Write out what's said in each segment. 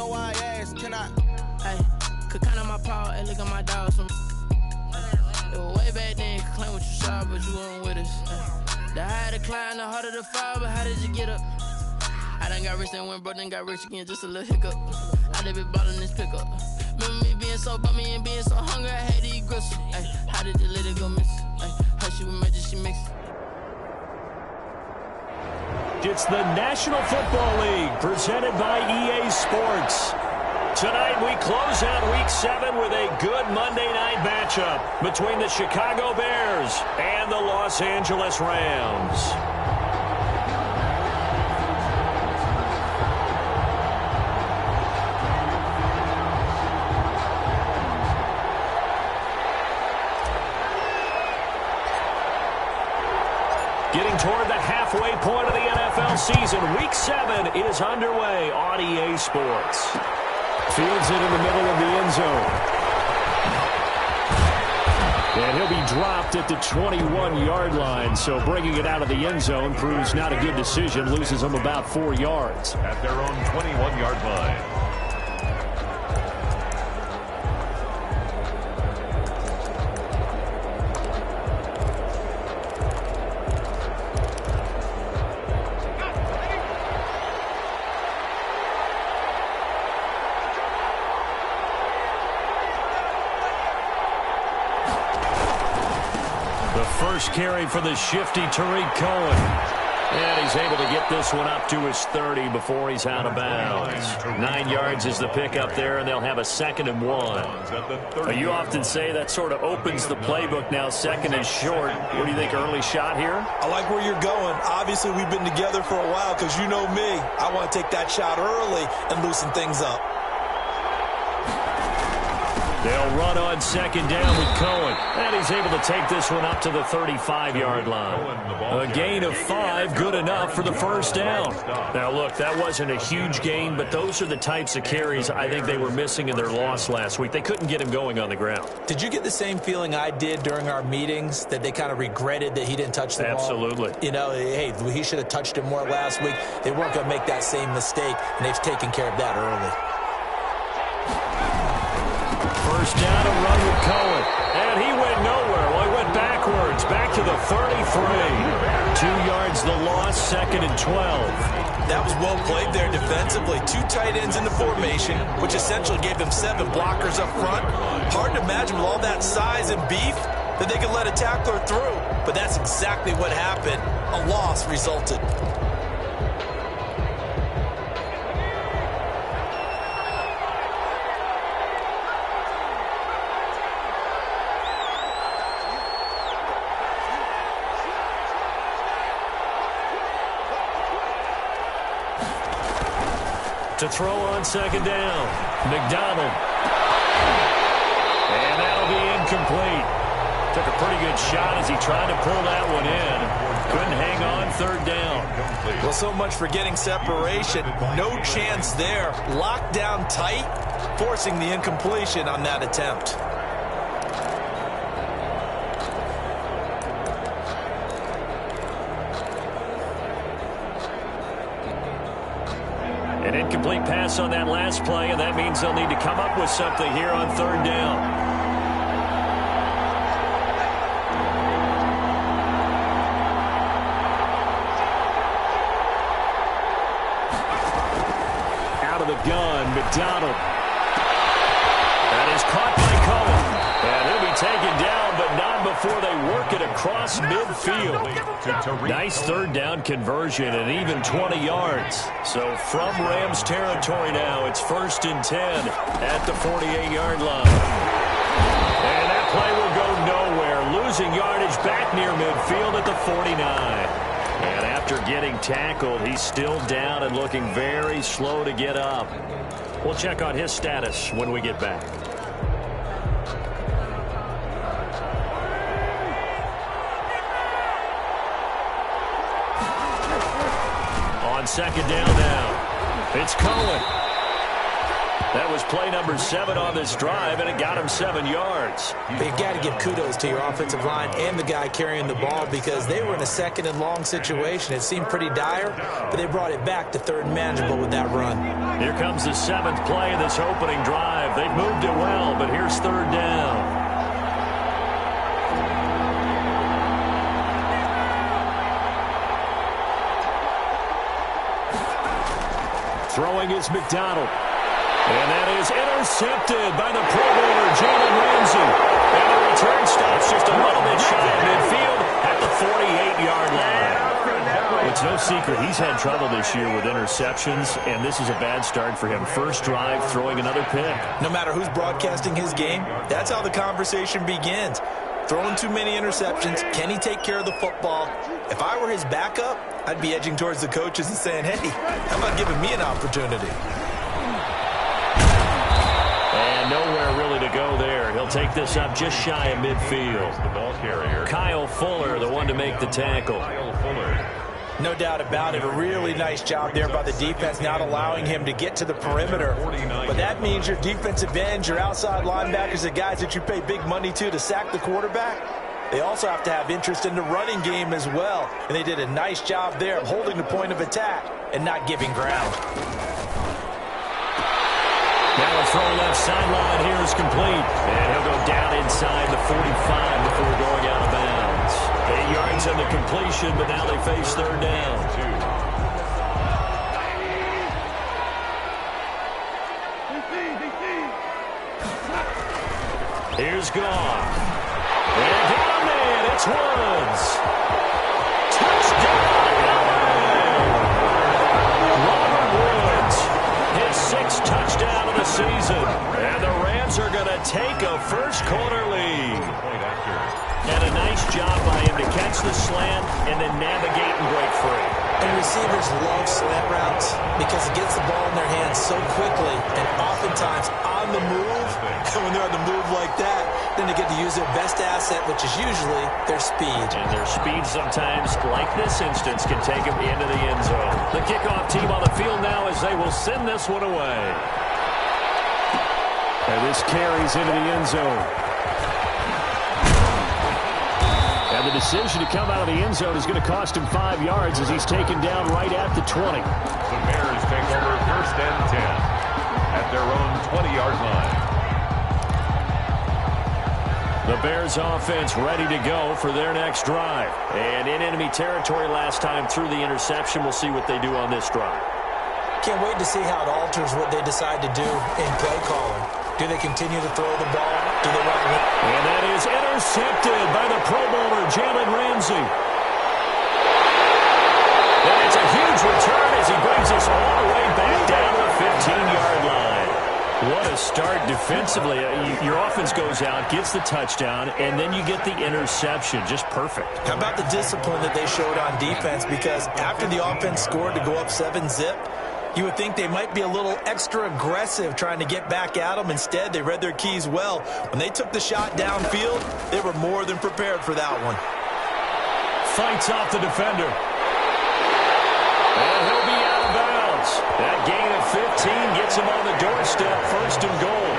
know why I asked, can I? Hey, could count on my power, hey, look at my dog. It was way back then, could claim what you saw, but you weren't with us. The higher the climb, the harder the fall, but how did you get up? I done got rich and went broke, then got rich again, just a little hiccup. I done been ballin' this pickup. Remember me being so bummy and being so hungry, I had to eat gristle. Ay, how did the lady go miss? Ay, how she was magic, she mixed. It's the National Football League presented by EA Sports. Tonight we close out Week 7 with a good Monday night matchup between the Chicago Bears and the Los Angeles Rams. Getting toward the halfway point of the NFL season, Week 7 is underway on EA Sports. Fields it in the middle of the end zone. And he'll be dropped at the 21-yard line, so bringing it out of the end zone proves not a good decision, loses them about 4 yards. At their own 21-yard line. First carry for the shifty Tariq Cohen. And he's able to get this one up to his 30 before he's out of bounds. 9 yards is the pickup there, and they'll have a 2nd and 1. You often say that sort of opens the playbook now, 2nd and short. What do you think, early shot here? I like where you're going. Obviously, we've been together for a while because you know me. I want to take that shot early and loosen things up. They'll run on 2nd down with Cohen. And he's able to take this one up to the 35-yard line. A gain of 5, good enough for the first down. Now, look, that wasn't a huge gain, but those are the types of carries I think they were missing in their loss last week. They couldn't get him going on the ground. Did you get the same feeling I did during our meetings, that they kind of regretted that he didn't touch the ball? Absolutely. You know, hey, he should have touched it more last week. They weren't going to make that same mistake, and they've taken care of that early. First down and run with Cohen. And he went nowhere. Well, he went backwards. Back to the 33. 2 yards the loss, 2nd and 12. That was well played there defensively. 2 tight ends in the formation, which essentially gave them 7 blockers up front. Hard to imagine with all that size and beef that they could let a tackler through. But that's exactly what happened. A loss resulted. To throw on 2nd down. McDonald. And that'll be incomplete. Took a pretty good shot as he tried to pull that one in. Couldn't hang on 3rd down. Well, so much for getting separation. No chance there. Locked down tight, forcing the incompletion on that attempt. An incomplete pass on that last play, and that means they'll need to come up with something here on 3rd down. Out of the gun, McDonald. That is caught by Cohen. And he'll be taken down, but not before they work it across midfield. Nice 3rd down conversion and even 20 yards. So from Rams territory now, it's 1st and 10 at the 48-yard line. And that play will go nowhere. Losing yardage back near midfield at the 49. And after getting tackled, he's still down and looking very slow to get up. We'll check on his status when we get back. On 2nd down now, it's Cohen. That was play number 7 on this drive, and it got him 7 yards. You've got to give kudos to your offensive line and the guy carrying the ball because they were in a second and long situation. It seemed pretty dire, but they brought it back to third and manageable with that run. Here comes the 7th play of this opening drive. They've moved it well, but here's third down. Throwing is McDonald. And that is intercepted by the Pro Bowler, Jalen Ramsey. And the return stops just a little bit shy of midfield at the 48-yard line. It's no secret he's had trouble this year with interceptions, and this is a bad start for him. First drive, throwing another pick. No matter who's broadcasting his game, that's how the conversation begins. Throwing too many interceptions. Can he take care of the football? If I were his backup, I'd be edging towards the coaches and saying, hey, how about giving me an opportunity? And nowhere really to go there. He'll take this up just shy of midfield. The ball carrier, Kyle Fuller, the one to make the tackle. Kyle Fuller. No doubt about it. A really nice job there by the defense, not allowing him to get to the perimeter. But that means your defensive ends, your outside linebackers, the guys that you pay big money to sack the quarterback, they also have to have interest in the running game as well. And they did a nice job there of holding the point of attack and not giving ground. Now a throw left sideline here is complete. And he'll go down inside the 45 before going out of bounds. 8 yards on the completion, but now they face third down. Here's Goff. And got a man. It's Woods. Touchdown, Robert Woods. His 6th touchdown of the season. And the Rams are going to take a first quarter lead. And a nice job by him to catch the slant and then navigate and break free. And receivers love slant routes because it gets the ball in their hands so quickly and oftentimes on the move. And when they're on the move like that, then they get to use their best asset, which is usually their speed. And their speed sometimes, like this instance, can take them into the end zone. The kickoff team on the field now as they will send this one away. And this carries into the end zone. And the decision to come out of the end zone is going to cost him 5 yards as he's taken down right at the 20. The Bears take over first and 10 at their own 20-yard line. The Bears offense ready to go for their next drive. And in enemy territory last time through the interception. We'll see what they do on this drive. Can't wait to see how it alters what they decide to do in play calling. Do they continue to throw the ball? Do they want to... And that is intercepted by the Pro Bowler, Jalen Ramsey. And it's a huge return as he brings us all the way back down to the 15-yard line. What a start defensively. Your offense goes out, gets the touchdown, and then you get the interception. Just perfect. How about the discipline that they showed on defense? Because after the offense scored to go up 7-zip, you would think they might be a little extra aggressive trying to get back at them. Instead, they read their keys well. When they took the shot downfield, they were more than prepared for that one. Fights off the defender. And he'll be out of bounds. That gain of 15 gets him on the doorstep, first and goal.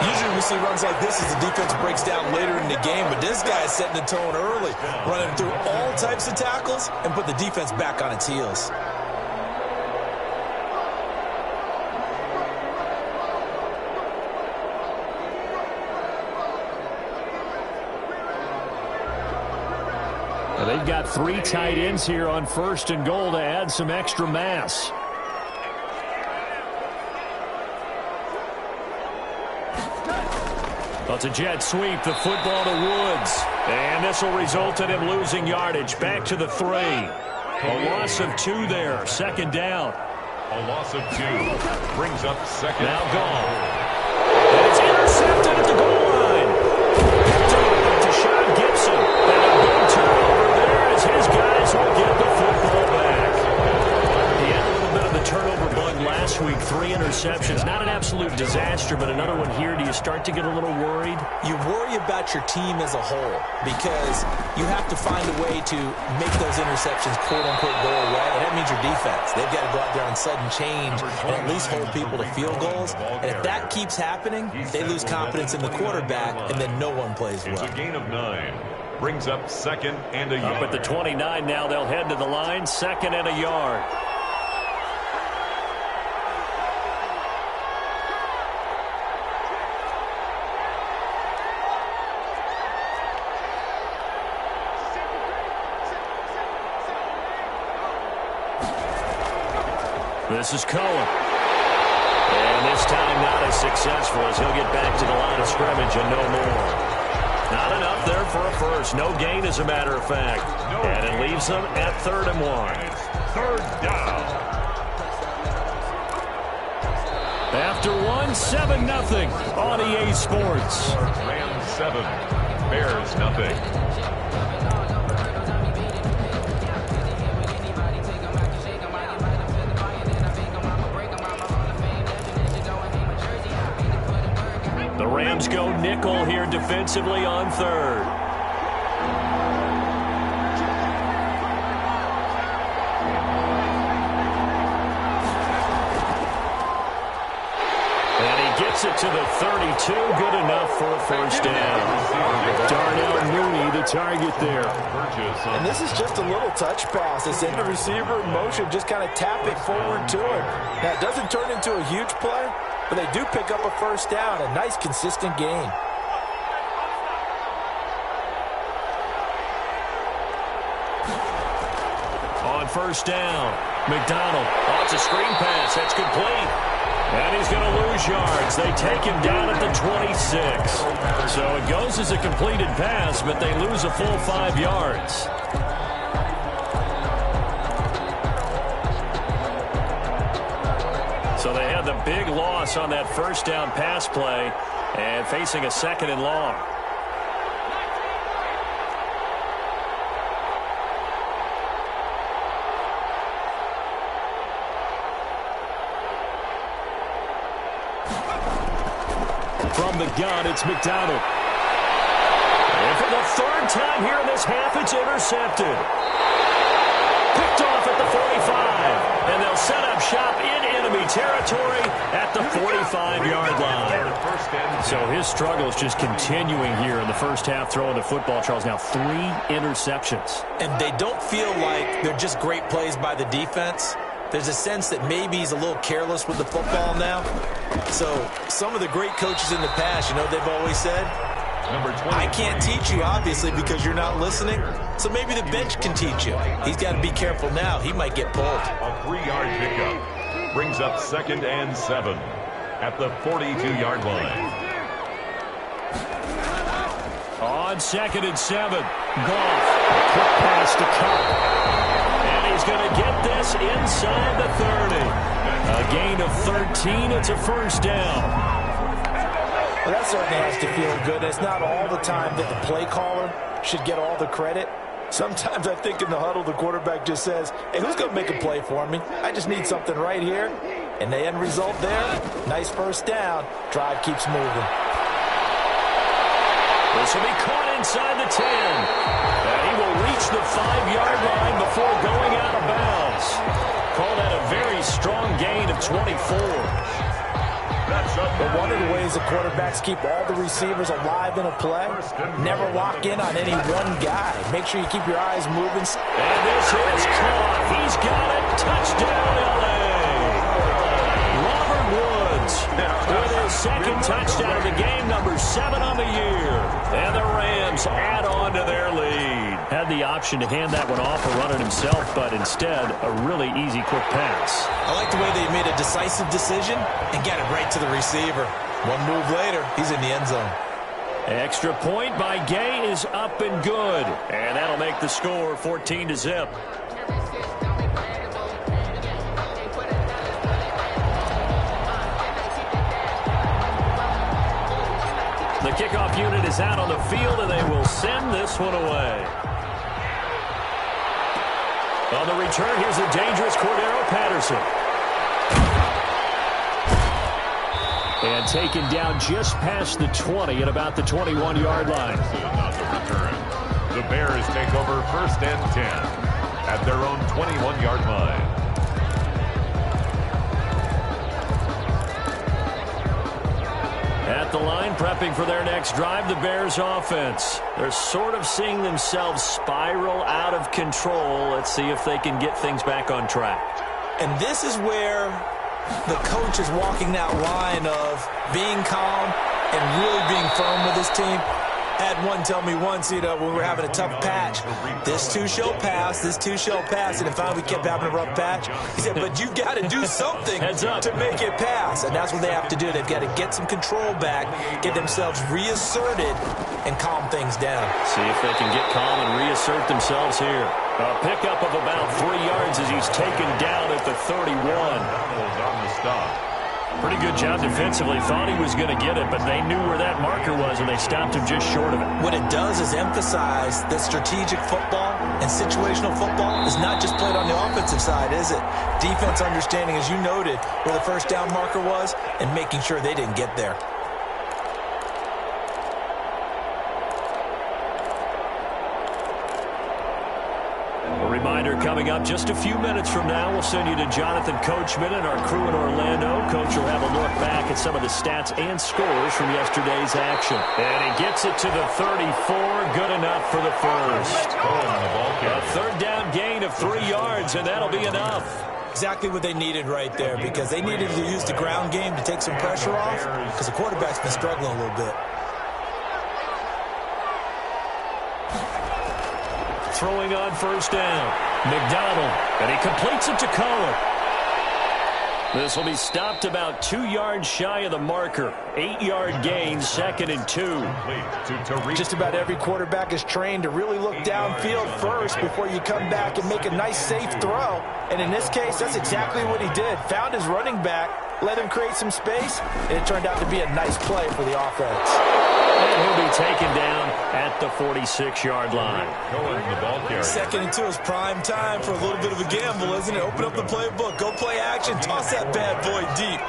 Usually we see runs like this as the defense breaks down later in the game, but this guy is setting the tone early, running through all types of tackles and put the defense back on its heels. They've got 3 tight ends here on first and goal to add some extra mass. Well, it's a jet sweep, the football to Woods. And this will result in him losing yardage. Back to the 3. A loss of 2 there, second down. A loss of 2 brings up second. Now gone. And it's intercepted at the goal line. To Sean Gibson. And a big turnover there as his guys will get the football back. He had a little bit of the turnover bug last week, 3 interceptions. Not an absolute disaster, but another one here. Do you start to get a little worried? You worry about your team as a whole because you have to find a way to make those interceptions, quote-unquote, go away, and that means your defense. They've got to go out there on sudden change and at least hold people to field goals. And if that keeps happening, they lose confidence in the quarterback, and then no one plays well. It's a gain of 9. Brings up 2nd and a yard. Up at the 29 now, they'll head to the line, 2nd and a yard. This is Cohen. And this time not as successful as he'll get back to the line of scrimmage and no more. Not enough there for a first. No gain, as a matter of fact. And it leaves them at 3rd and 1. 3rd down. After 7-0 on EA Sports. Rams 7, Bears nothing. The Rams go nickel here defensively on 3rd. And he gets it to the 32. Good enough for a first down. Darnell Mooney, the target there. And this is just a little touch pass. They send the receiver in motion, just kind of tap it forward to him. Now, it doesn't turn into a huge play, but they do pick up a first down. A nice, consistent gain. On first down, McDonald. Oh, it's a screen pass. That's complete. And he's going to lose yards. They take him down at the 26. So it goes as a completed pass, but they lose a full 5 yards. So they had the big loss on that first down pass play and facing a 2nd and long. From the gun, it's McDonald. And for the 3rd time here in this half, it's intercepted. Picked off at the 45. And they'll set up shop in enemy territory at the 45-yard line. So his struggle is just continuing here in the first half, throwing the football, Charles. Now 3 interceptions. And they don't feel like they're just great plays by the defense. There's a sense that maybe he's a little careless with the football now. So some of the great coaches in the past, you know, they've always said, I can't teach you, obviously, because you're not listening. So maybe the bench can teach you. He's got to be careful now. He might get pulled. A 3-yard pickup brings up 2nd and 7 at the 42-yard line. On 2nd and 7, Goff. Quick pass to Cup. And he's going to get this inside the 30. A gain of 13. It's a first down. Well, that certainly has to feel good. It's not all the time that the play caller should get all the credit. Sometimes I think in the huddle, the quarterback just says, hey, who's going to make a play for me? I just need something right here. And the end result there, nice first down. Drive keeps moving. This will be caught inside the 10. And he will reach the 5-yard line before going out of bounds. Call that a very strong gain of 24. But one of the ways the quarterbacks keep all the receivers alive in a play, never lock in on any one guy. Make sure you keep your eyes moving. And this is caught. He's got it. Touchdown, L.A. Robert Woods with his 2nd touchdown of the game, number 7 on the year. And the Rams add on to their lead. Had the option to hand that one off or run it himself, but instead a really easy quick pass. I like the way they made a decisive decision and got it right to the receiver. One move later, he's in the end zone. Extra point by Gay is up and good. And that'll make the score 14-0. The kickoff unit is out on the field, and they will send this one away. On the return, here's a dangerous Cordero Patterson. And taken down just past the 20 at about the 21-yard line. On the return, the Bears take over 1st and 10 at their own 21-yard line. At the line, prepping for their next drive, the Bears offense. They're sort of seeing themselves spiral out of control. Let's see if they can get things back on track. And this is where the coach is walking that line of being calm and really being firm with his team. Had one tell me once, when we were having a tough patch, this too shall pass, this too shall pass. And finally we kept having a rough patch. He said, but you've got to do something to make it pass. And that's what they have to do. They've got to get some control back, get themselves reasserted, and calm things down. See if they can get calm and reassert themselves here. A pickup of about 3 yards as he's taken down at the 31. On the stop. Pretty good job defensively. Thought he was going to get it, but they knew where that marker was, and they stopped him just short of it. What it does is emphasize that strategic football and situational football is not just played on the offensive side, is it? Defense understanding, as you noted, where the first down marker was and making sure they didn't get there. A reminder coming up just a few minutes from now, we'll send you to Jonathan Coachman and our crew in Orlando. Coach will have a look back at some of the stats and scores from yesterday's action. And he gets it to the 34, good enough for the first. A third down gain of 3 yards, and that'll be enough. Exactly what they needed right there, because they needed to use the ground game to take some pressure off, because the quarterback's been struggling a little bit. Throwing on first down, McDonald, and he completes it to Cohen. This will be stopped about 2 yards shy of the marker. 8-yard gain, 2nd and 2. Just about every quarterback is trained to really look downfield first before you come back and make a nice, safe throw. And in this case, that's exactly what he did. Found his running back, let him create some space, and it turned out to be a nice play for the offense. And he'll be taken down at the 46-yard line. The ball carrier. 2nd and 2 is prime time for a little bit of a gamble, isn't it? Open up the playbook, go play action, toss that bad boy deep.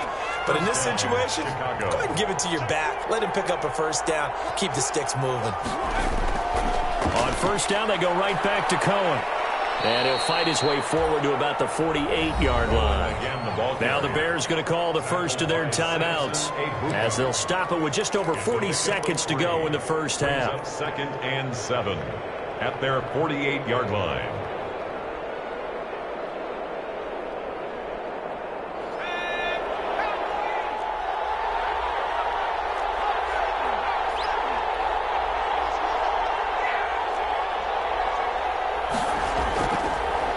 But in this situation, go ahead and give it to your back. Let him pick up a first down. Keep the sticks moving. On first down, they go right back to Cohen. And he'll fight his way forward to about the 48-yard line. Now the Bears going to call the first of their timeouts, as they'll stop it with just over 40 seconds to go in the first half. 2nd and 7 at their 48-yard line.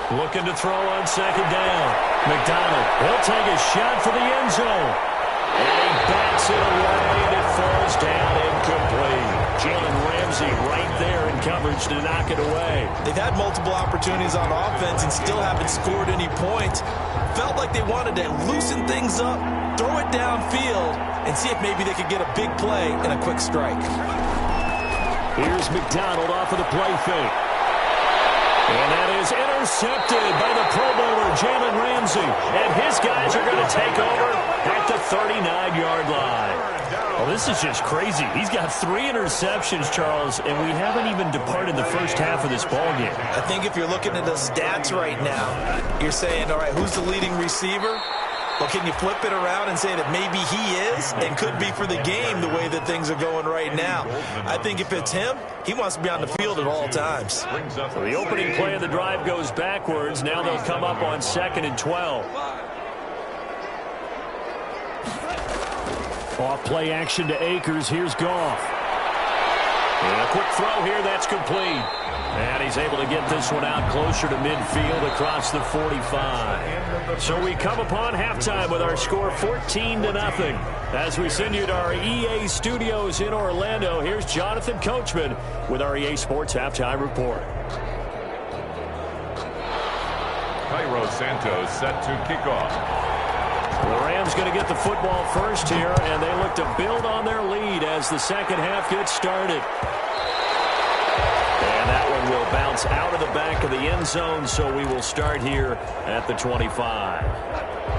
Looking to throw on 2nd down. McDonald, he'll take a shot for the end zone. And he bats it away, and it falls down incomplete. Jalen Ramsey right there in coverage to knock it away. They've had multiple opportunities on offense and still haven't scored any points. Felt like they wanted to loosen things up, throw it downfield, and see if maybe they could get a big play and a quick strike. Here's McDonald off of the play fake. And that is intercepted by the Pro Bowler, Jalen Ramsey. And his guys are going to take over at the 39-yard line. Well, this is just crazy. He's got 3 interceptions, Charles, and we haven't even departed the first half of this ballgame. I think if you're looking at the stats right now, you're saying, all right, who's the leading receiver? Well, can you flip it around and say that maybe he is and could be for the game the way that things are going right now? I think if it's him, he wants to be on the field at all times. So the opening play of the drive goes backwards. Now they'll come up on 2nd and 12. Off play action to Akers. Here's Goff. And a quick throw here. That's complete. And he's able to get this one out closer to midfield across the 45. So we come upon halftime with our score 14-0. As we send you to our EA studios in Orlando, here's Jonathan Coachman with our EA Sports Halftime Report. Cairo Santos set to kick off. The Rams going to get the football first here, and they look to build on their lead as the second half gets started. And that one will bounce out of the back of the end zone, so we will start here at the 25.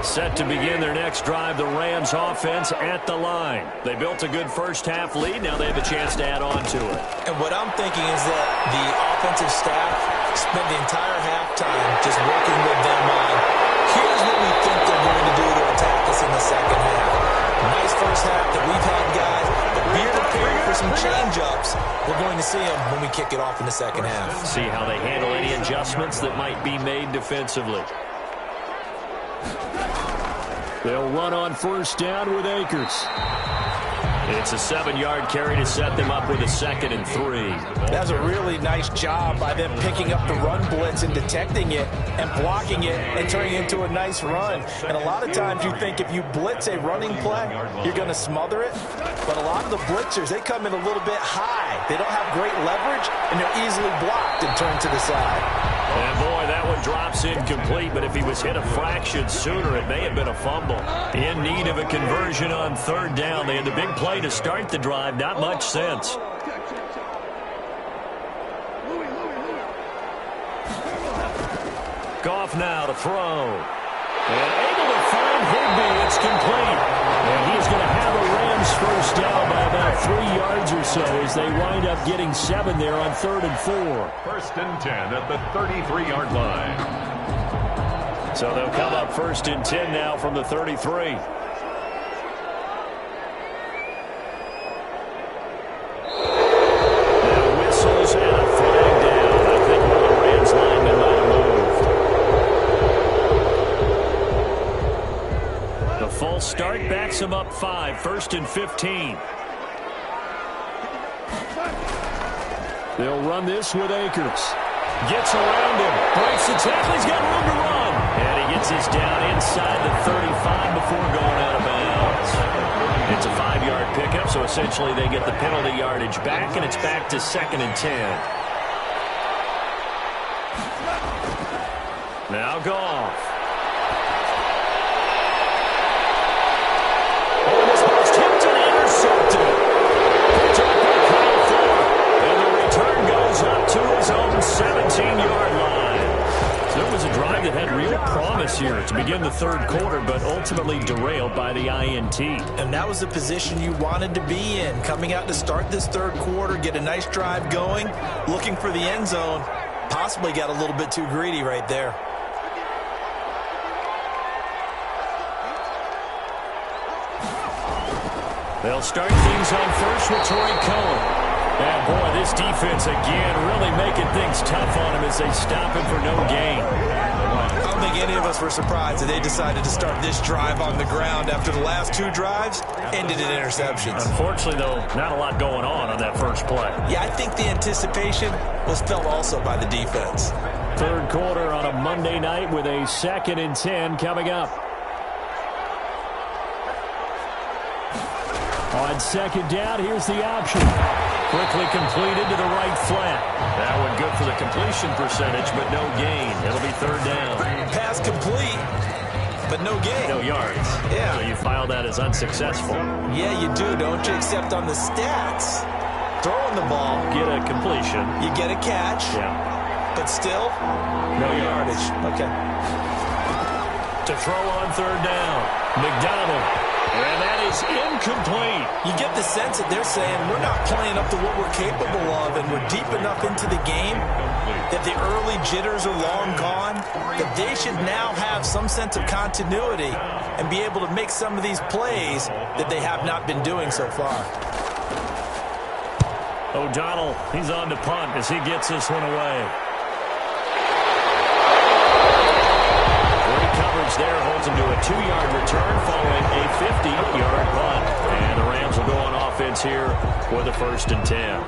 Set to begin their next drive, the Rams offense at the line. They built a good first-half lead. Now they have a chance to add on to it. And what I'm thinking is that the offensive staff spent the entire halftime just working with them on, here's what we think they're going to do to attack us in the second half. Nice first half that we've had, guys, but be prepared for some change-ups. We're going to see them when we kick it off in the second half. See how they handle any adjustments that might be made defensively. They'll run on first down with Akers. It's a 7-yard carry to set them up with a 2nd and 3. That was a really nice job by them picking up the run blitz and detecting it and blocking it and turning it into a nice run. And a lot of times you think if you blitz a running play, you're going to smother it. But a lot of the blitzers, they come in a little bit high. They don't have great leverage, and they're easily blocked and turned to the side. And boy, that one drops incomplete, but if he was hit a fraction sooner, it may have been a fumble. In need of a conversion on 3rd down. They had the big play to start the drive. Not much sense. Goff now to throw. And able to find Higbee. It's complete. And he's going to have a Rams first down by about 3 yards or so as they wind up getting 7 there on 3rd and 4. 1st and 10 at the 33-yard line. So they'll come up 1st and 10 now from the 33. Start backs him up 5, 1st and 15. They'll run this with Akers. Gets around him, breaks the tackle, he's got room to run. And he gets his down inside the 35 before going out of bounds. It's a 5-yard pickup, so essentially they get the penalty yardage back, and it's back to 2nd and 10. Now Goff. Up to his own 17-yard line. So it was a drive that had real promise here to begin the 3rd quarter, but ultimately derailed by the INT. And that was the position you wanted to be in. Coming out to start this 3rd quarter, get a nice drive going, looking for the end zone. Possibly got a little bit too greedy right there. They'll start things on first with Troy Cohen. And boy, this defense again really making things tough on him as they stop him for no gain. I don't think any of us were surprised that they decided to start this drive on the ground after the last 2 drives ended in interceptions. Unfortunately, though, not a lot going on that first play. Yeah, I think the anticipation was felt also by the defense. 3rd quarter on a Monday night with a 2nd and 10 coming up. On 2nd down, here's the option. Quickly completed to the right flat. That one good for the completion percentage, but no gain. It'll be 3rd down. Pass complete, but no gain. No yards. Yeah. So you file that as unsuccessful. Yeah, you do, don't you? Except on the stats. Throwing the ball. Get a completion. You get a catch. Yeah. But still, no yardage. Okay. To throw on 3rd down. McDonald. And that is incomplete. You get the sense that they're saying we're not playing up to what we're capable of, and we're deep enough into the game that the early jitters are long gone, that they should now have some sense of continuity and be able to make some of these plays that they have not been doing so far. O'Donnell, he's on to punt as he gets this one away. There holds him to a 2-yard return following a 50-yard punt. And the Rams will go on offense here with a 1st and 10.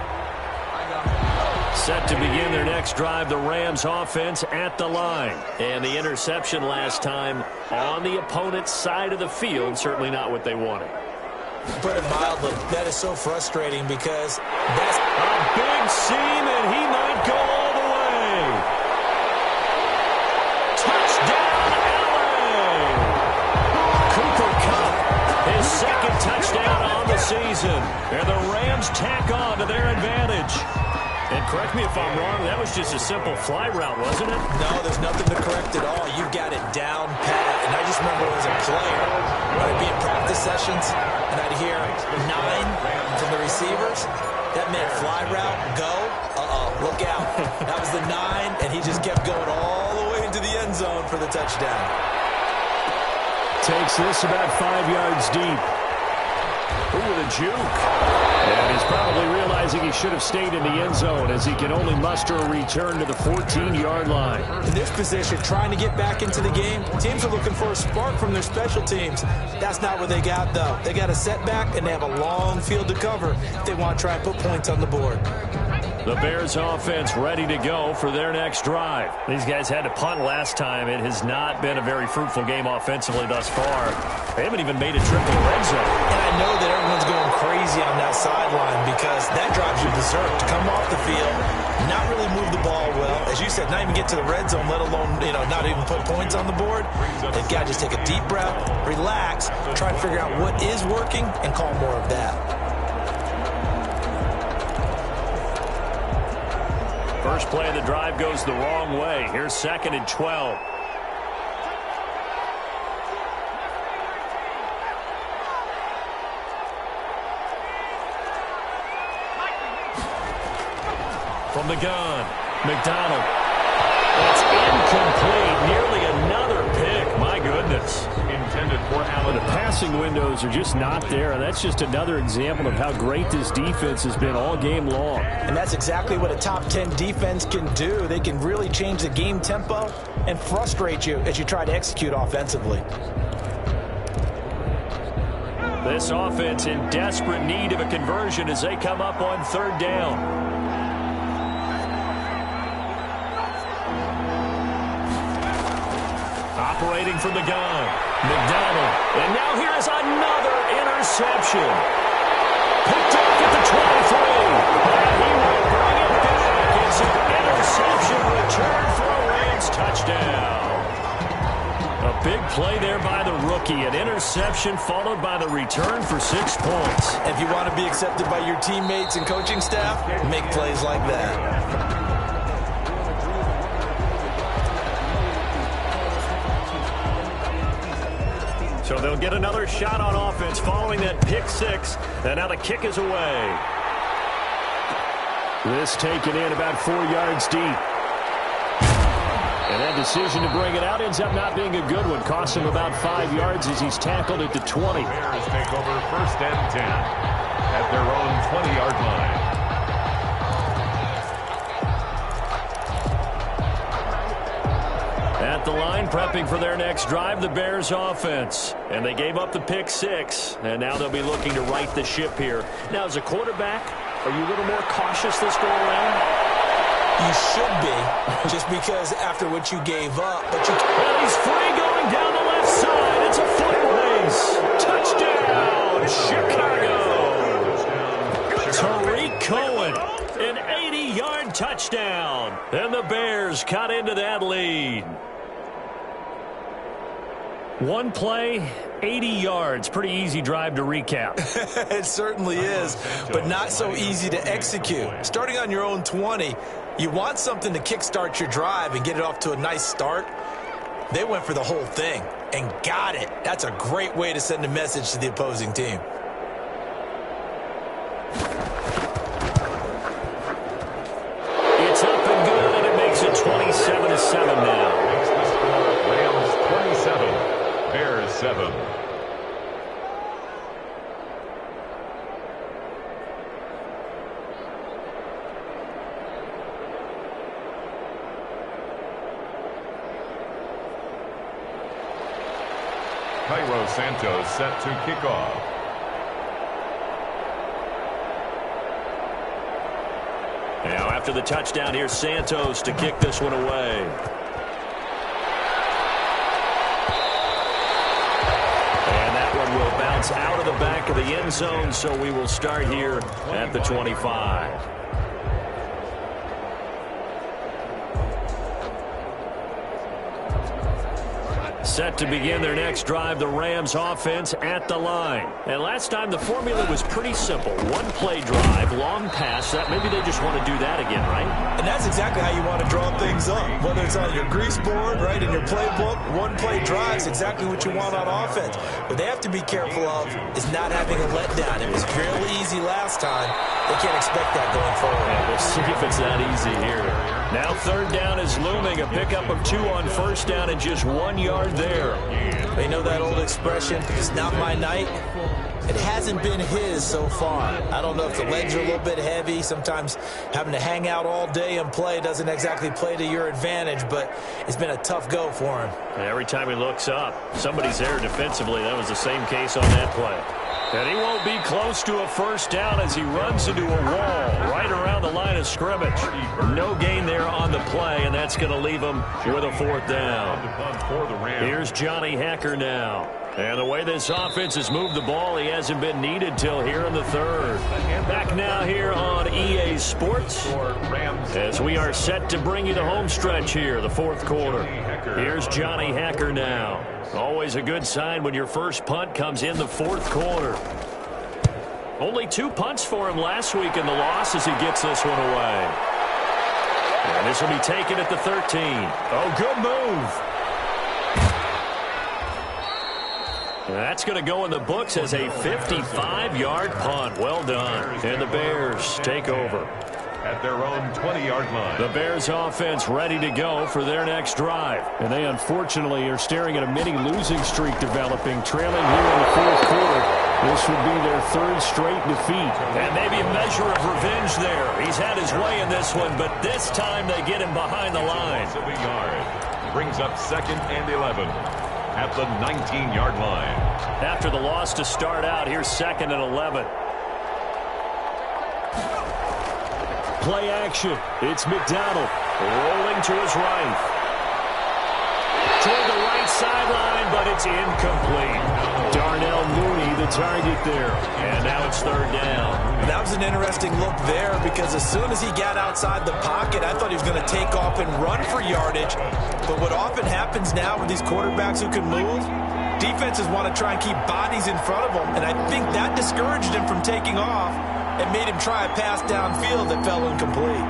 Set to begin their next drive, the Rams offense at the line. And the interception last time on the opponent's side of the field, certainly not what they wanted. Put it mildly, that is so frustrating because that's a big seam, and he might go all the way. Touchdown, LA! Cooper Kupp, his 2nd touchdown on the season. And the Rams tack on to their advantage. And correct me if I'm wrong, that was just a simple fly route, wasn't it? No, there's nothing to correct at all. You've got it down pat. And I just remember as a player, when I'd be in practice sessions, and I'd hear 9 from the receivers. That meant fly route, go, look out. That was the 9, and he just kept going all the way into the end zone for the touchdown. Takes this about 5 yards deep. Ooh, with a juke. And he's probably realizing he should have stayed in the end zone as he can only muster a return to the 14-yard line. In this position, trying to get back into the game, teams are looking for a spark from their special teams. That's not what they got, though. They got a setback, and they have a long field to cover if they want to try and put points on the board. The Bears offense ready to go for their next drive. These guys had to punt last time. It has not been a very fruitful game offensively thus far. They haven't even made a trip to the red zone. And I know that everyone's going crazy on that sideline because that drives you berserk to come off the field, not really move the ball well. As you said, not even get to the red zone, let alone, not even put points on the board. They've got to just take a deep breath, relax, try and figure out what is working and call more of that. First play of the drive goes the wrong way. Here's 2nd and 12. From the gun, McDonald. That's incomplete. Nearly another pick. My goodness. Intended for Allen. The passing windows are just not there. That's just another example of how great this defense has been all game long. And that's exactly what a top 10 defense can do. They can really change the game tempo and frustrate you as you try to execute offensively. This offense in desperate need of a conversion as they come up on 3rd down. Operating from the gun, McDonald. And now here is another interception. Picked off at the 23. And he will bring it back. It's an interception return for a Rams touchdown. A big play there by the rookie. An interception followed by the return for 6 points. If you want to be accepted by your teammates and coaching staff, make plays like that. So they'll get another shot on offense following that pick 6. And now the kick is away. This taken in about 4 yards deep. And that decision to bring it out ends up not being a good one. Costs him about 5 yards as he's tackled at the 20. Bears take over 1st and 10 at their own 20-yard line. At the line, prepping for their next drive, the Bears offense. And they gave up the pick 6, and now they'll be looking to right the ship here. Now, as a quarterback, are you a little more cautious this go around? You should be, just because after what you gave up. But well, he's free going down the left side. It's a foot race. Touchdown, Chicago. Tariq Cohen, an 80-yard touchdown. And the Bears cut into that lead. One play, 80 yards. Pretty easy drive to recap. It certainly is, but not so easy to execute. Starting on your own 20, you want something to kickstart your drive and get it off to a nice start. They went for the whole thing and got it. That's a great way to send a message to the opposing team. It's up and good, and it makes it 27-7 now. Makes the score Rams 27, Bears 7. Cairo Santos set to kick off. Now after the touchdown, here's Santos to kick this one away. And that one will bounce out of the back of the end zone, so we will start here at the 25. Set to begin their next drive, the Rams offense at the line. And last time the formula was pretty simple. One play drive, long pass. That maybe they just want to do that again, right? And that's exactly how you want to draw things up. Whether it's on your grease board, right, in your playbook, one play drive is exactly what you want on offense. What they have to be careful of is not having a letdown. It was fairly easy last time. They can't expect that going forward. Yeah, we'll see if it's that easy here. Now third down is looming. A pickup of 2 on first down and just 1 yard there. They know that old expression, it's not my night. It hasn't been his so far. I don't know if the legs are a little bit heavy. Sometimes having to hang out all day and play doesn't exactly play to your advantage, but it's been a tough go for him. And every time he looks up, somebody's there defensively. That was the same case on that play. And he won't be close to a first down as he runs into a wall right around the line of scrimmage. No gain there on the play, and that's going to leave him with a fourth down. Here's Johnny Hacker now. And the way this offense has moved the ball, he hasn't been needed till here in the third. Back now here on EA Sports as we are set to bring you the home stretch here, the fourth quarter. Here's Johnny Hacker now. Always a good sign when your first punt comes in the fourth quarter. Only 2 punts for him last week in the loss as he gets this one away. And this will be taken at the 13. Oh, good move. That's going to go in the books as a 55-yard punt. Well done. And the Bears take over. At their own 20-yard line. The Bears offense ready to go for their next drive. And they unfortunately are staring at a mini losing streak developing, trailing here in the fourth quarter. This would be their third straight defeat. And maybe a measure of revenge there. He's had his way in this one, but this time they get him behind the line. Brings up 2nd and 11 at the 19-yard line. After the loss to start out, here's 2nd and 11. Play action. It's McDonald rolling to his right. Toward the right sideline, but it's incomplete. Darnell Mooney, the target there. And now it's third down. That was an interesting look there because as soon as he got outside the pocket, I thought he was going to take off and run for yardage. But what often happens now with these quarterbacks who can move, defenses want to try and keep bodies in front of them. And I think that discouraged him from taking off and made him try a pass downfield that fell incomplete.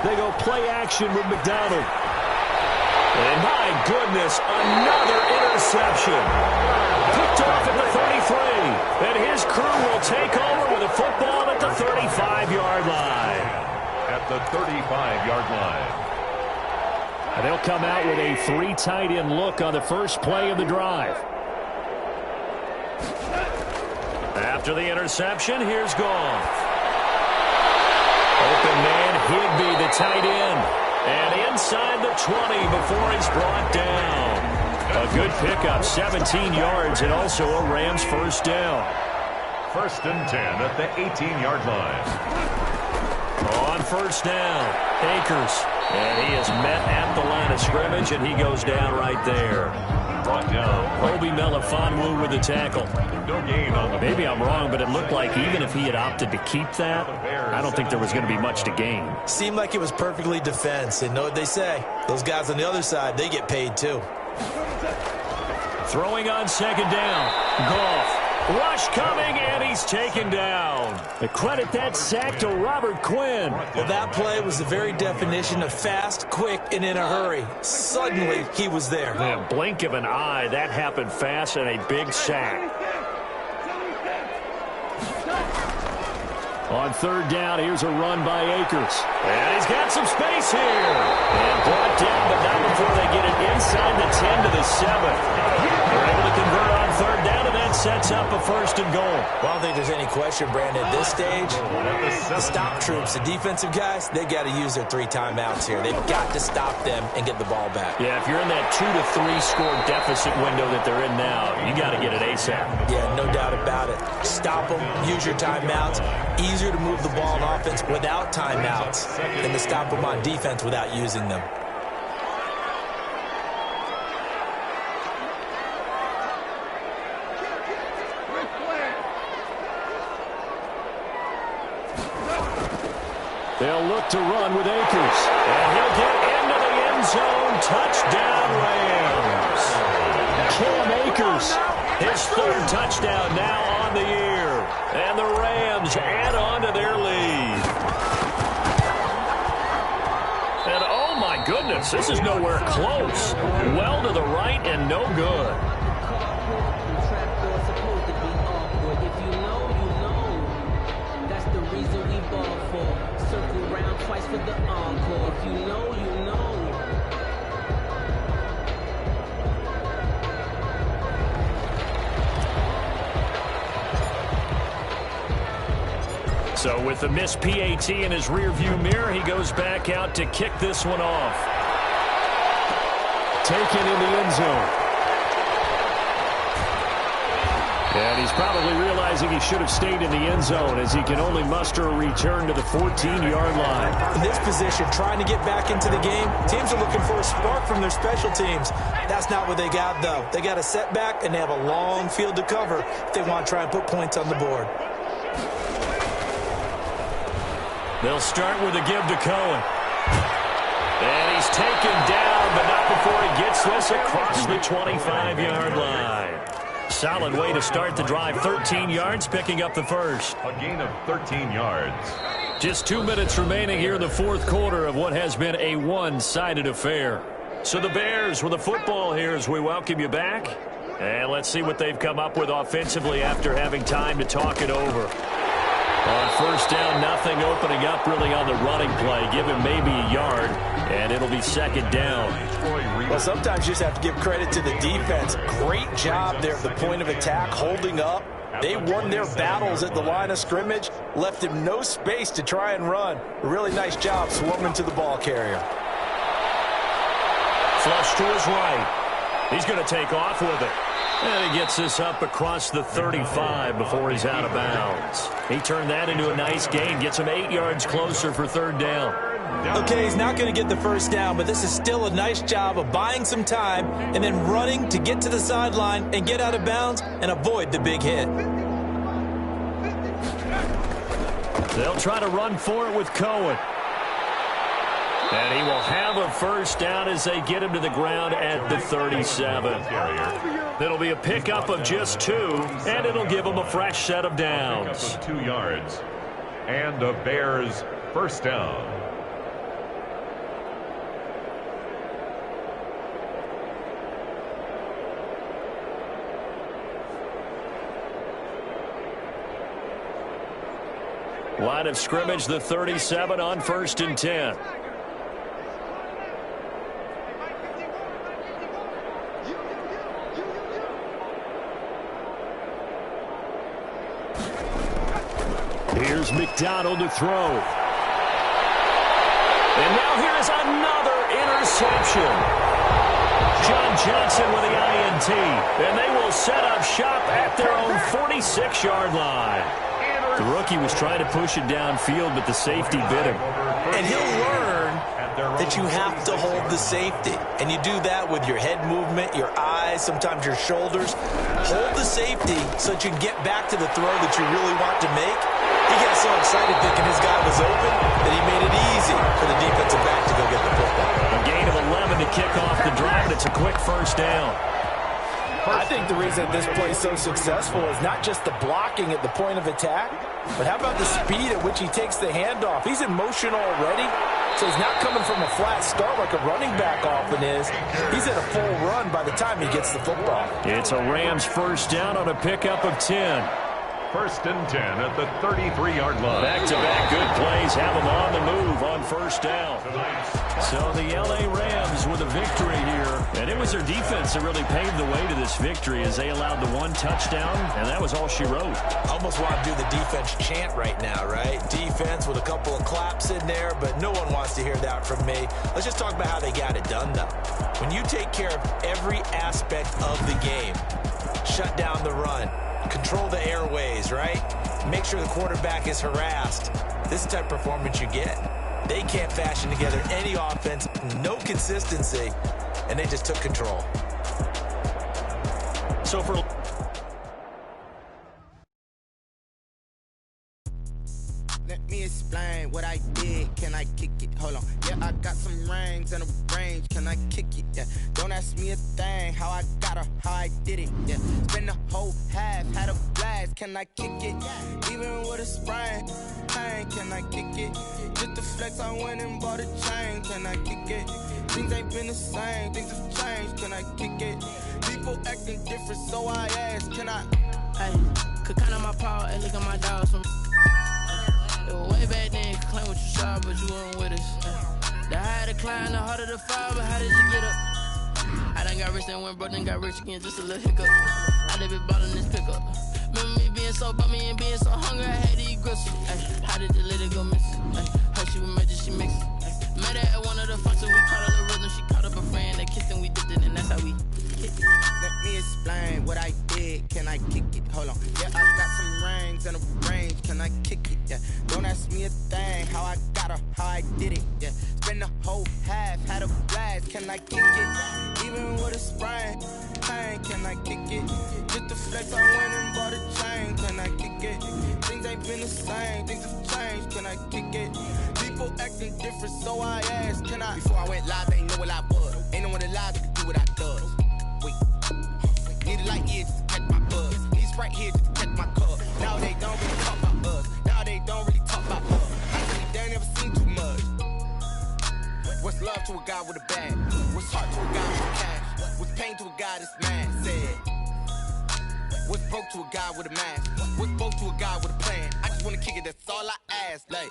They go play action with McDonald. And my goodness, another interception. Picked off at the 33. And his crew will take over with a football at the 35-yard line. At the 35-yard line. And they'll come out with a 3 tight end look on the first play of the drive. After the interception, here's Goff. Open man, Higbee, the tight end. And inside the 20 before he's brought down. A good pickup, 17 yards, and also a Rams first down. 1st and 10 at the 18-yard line. On first down, Akers. And he is met at the line of scrimmage, and he goes down right there. Brought down. Obi Melifonwu with the tackle. No gain on the. Maybe I'm wrong, but it looked like even if he had opted to keep that, I don't think there was going to be much to gain. Seemed like it was perfectly defense. And know what they say? Those guys on the other side, they get paid too. Throwing on second down. Goff. Rush coming, and he's taken down. The credit that sack to Robert Quinn. Well, that play was the very definition of fast, quick, and in a hurry. Suddenly, he was there. Yeah, blink of an eye, that happened fast, and a big sack. On third down, here's a run by Akers. And he's got some space here. And brought down, but not before they get it inside the 10 to the 7. They're able to convert on third down, and that sets up a 1st and goal. Well, I don't think there's any question, Brandon. At this stage, the stop troops, the defensive guys, they got to use their 3 timeouts here. They've got to stop them and get the ball back. Yeah, if you're in that 2 to 3 score deficit window that they're in now, you got to get it ASAP. Yeah, no doubt about it. Stop them, use your timeouts. Easier to move the ball on offense without timeouts than to stop them on defense without using them. They'll look to run with Akers. And he'll get into the end end zone. Touchdown, Rams. Cam Akers, his third touchdown now on the year. And the Rams add on to their lead. And oh my goodness, this is nowhere close. Well to the right and no good. For the encore, if you know, you know. So with the missed PAT in his rearview mirror, he goes back out to kick this one off. Taken in the end zone. And he's probably realizing he should have stayed in the end zone as he can only muster a return to the 14-yard line. In this position, trying to get back into the game, teams are looking for a spark from their special teams. That's not what they got, though. They got a setback, and they have a long field to cover if they want to try and put points on the board. They'll start with a give to Cohen. And he's taken down, but not before he gets this across the 25-yard line. Solid way to start the drive. 13 yards, picking up the first. A gain of 13 yards. Just 2 minutes remaining here in the fourth quarter of what has been a one-sided affair. So the Bears with the football here as we welcome you back. And let's see what they've come up with offensively after having time to talk it over. On first down, nothing opening up really on the running play. Give him maybe a yard, and it'll be second down. Well, sometimes you just have to give credit to the defense. Great job there at the point of attack, holding up. They won their battles at the line of scrimmage, left him no space to try and run. A really nice job swarming to the ball carrier. Flush to his right. He's going to take off with it. And he gets this up across the 35 before he's out of bounds. He turned that into a nice gain, gets him 8 yards closer for third down. Okay, he's not going to get the first down, but this is still a nice job of buying some time and then running to get to the sideline and get out of bounds and avoid the big hit. They'll try to run for it with Cohen. And he will have a first down as they get him to the ground at the 37. It'll be a pickup of just 2, and it'll give him a fresh set of downs. 2 yards. And a Bears first down. Line of scrimmage, the 37 on first and 10. Here's McDonald to throw. And now here's another interception. John Johnson with the INT. And they will set up shop at their own 46-yard line. The rookie was trying to push it downfield, but the safety bit him. And he'll learn that you have to hold the safety. And you do that with your head movement, your eyes, sometimes your shoulders. Hold the safety so that you can get back to the throw that you really want to make. He got so excited thinking his guy was open that he made it easy for the defensive back to go get the football. A gain of 11 to kick off the drive, and it's a quick first down. I think the reason this play is so successful is not just the blocking at the point of attack, but how about the speed at which he takes the handoff? He's in motion already, so he's not coming from a flat start like a running back often is. He's at a full run by the time he gets the football. It's a Rams first down on a pickup of 10. First and 10 at the 33-yard line. Back-to-back good plays have them on the move on first down. So the L.A. Rams with a victory here. And it was their defense that really paved the way to this victory as they allowed the one touchdown, and that was all she wrote. Almost want to do the defense chant right now, right? Defense with a couple of claps in there, but no one wants to hear that from me. Let's just talk about how they got it done, though. When you take care of every aspect of the game, shut down the run, control the airways, right? Make sure the quarterback is harassed. This is the type of performance you get. They can't fashion together any offense, no consistency, and they just took control. So for Let me explain what I did. Can I kick it? Hold on. Yeah, I got some rings and a range. Can I kick it? Yeah. Don't ask me a thing. How I got her, how I did it. Yeah. Spend the whole half, had a blast. Can I kick it? Even with a sprain. Pain, can I kick it? Just the flex, I went and bought a chain. Can I kick it? Things ain't been the same. Things have changed. Can I kick it? People acting different, so I ask. Can I? Hey, could count on my paw and look at my dogs. It was way back then, could claim what you saw, but you weren't with us. The higher the climb, the harder the fall, but how did you get up? I done got rich, then went broke, then got rich again, just a little hiccup. I done been ballin' this pickup. Remember me being so bummy and being so hungry, I had to eat gristle. How did you let it go miss? How she was magic, she mixed. Met her at one of the functions, we caught her the rhythm, she caught up a friend, they kissed and we dipped it, and that's how we kicked it. Let me explain what I did. Can I kick it? Hold on. Yeah, I got some rings and a range. Can I kick it? Yeah. Don't ask me a thing. How I got her, how I did it. Yeah. Spend the whole half, had a blast. Can I kick it? Even with a sprain. Pain, can I kick it? Just the flex, I went and bought a chain. Can I kick it? Things ain't been the same. Things have changed. Can I kick it? People acting different, so I asked. Can I? Before I went live, they ain't know what I was. Ain't no one alive that could do what I does. Wait. Need a light here just to catch my buzz. Need Sprite here just to catch my cup. Now they don't really talk about us. Now they don't really talk about us. I think they ain't never seen too much. What's love to a guy with a bag? What's heart to a guy with cash? What's pain to a guy that's mad? Said. What's broke to a guy with a mask? What's broke to a guy with a plan? I just wanna kick it, that's all I ask. Like,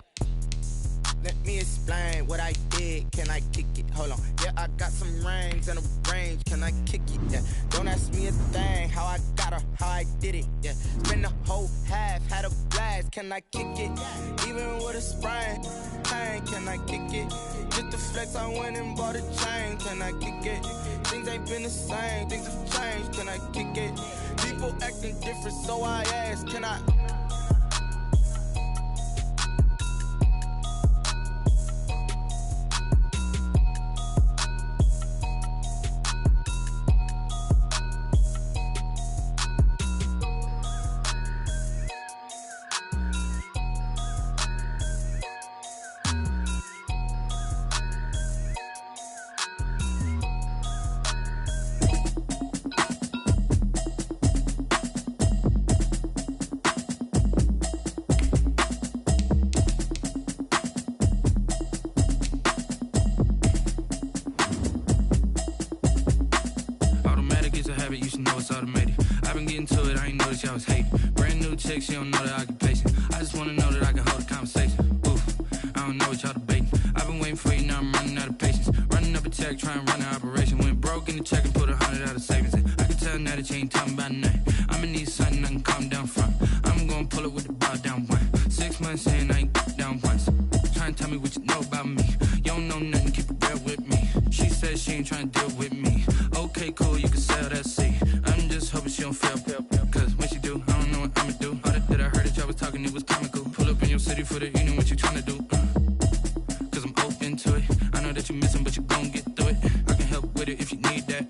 let me explain what I did. Can I kick it? Hold on. Yeah, I got some rings and a range. Can I kick it? Yeah. Don't ask me a thing. How I got her, how I did it. Yeah. Spend the whole half, had a blast. Can I kick it? Even with a sprain. Pain, can I kick it? Just the flex, I went and bought a chain. Can I kick it? Things ain't been the same. Things have changed. Can I kick it? People acting different, so I ask. Can I? She don't know the occupation. I just wanna know that I can hold a conversation. Oof, I don't know what y'all debating. I've been waiting for you, now I'm running out of patience. Running up a check, trying to run an operation. Went broke in the check and put 100 out of savings in. I can tell now that you ain't talking about nothing. I'ma need something I can calm down from. I'm gonna pull it with the bow down one. 6 months in, I ain't down once. Trying to tell me what you know about me. You don't know nothing, keep it real with me. She said she ain't trying to deal with me. Okay, cool, you can sell that seat. I'm just hoping she don't fail. Cause when she do, I don't know what I'ma do. That I heard that y'all was talking, it was comical. Pull up in your city for the evening, what you tryna do? Cause I'm open to it. I know that you missing, but you gon' get through it. I can help with it if you need that.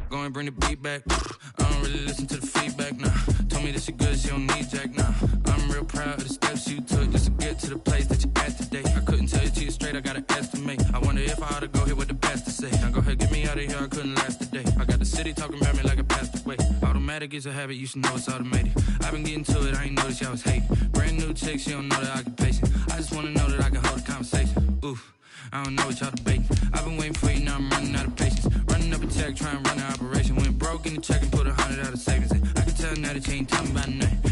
Go and bring the beat back. I don't really listen to the feedback, nah. Told me that she good, she don't need jack, nah. I'm real proud of the steps you took just to get to the place that you at today. I couldn't tell you to you straight, I gotta estimate. I wonder if I ought to go here with the best to say. Now go ahead, get me out of here, I couldn't last a day. I got the city talking about me like I passed away. Automatic is a habit, you should know it's automated. I've been getting to it, I ain't noticed y'all was hating. Brand new chick, she don't know the occupation. I just wanna know that I can hold a conversation. Oof, I don't know what y'all debating. I've been waiting for you, now I'm running out of patience. Running up a check, trying to run an operation. Went broke in the check and put 100 out of savings in. I can tell now that you ain't talking about nothing.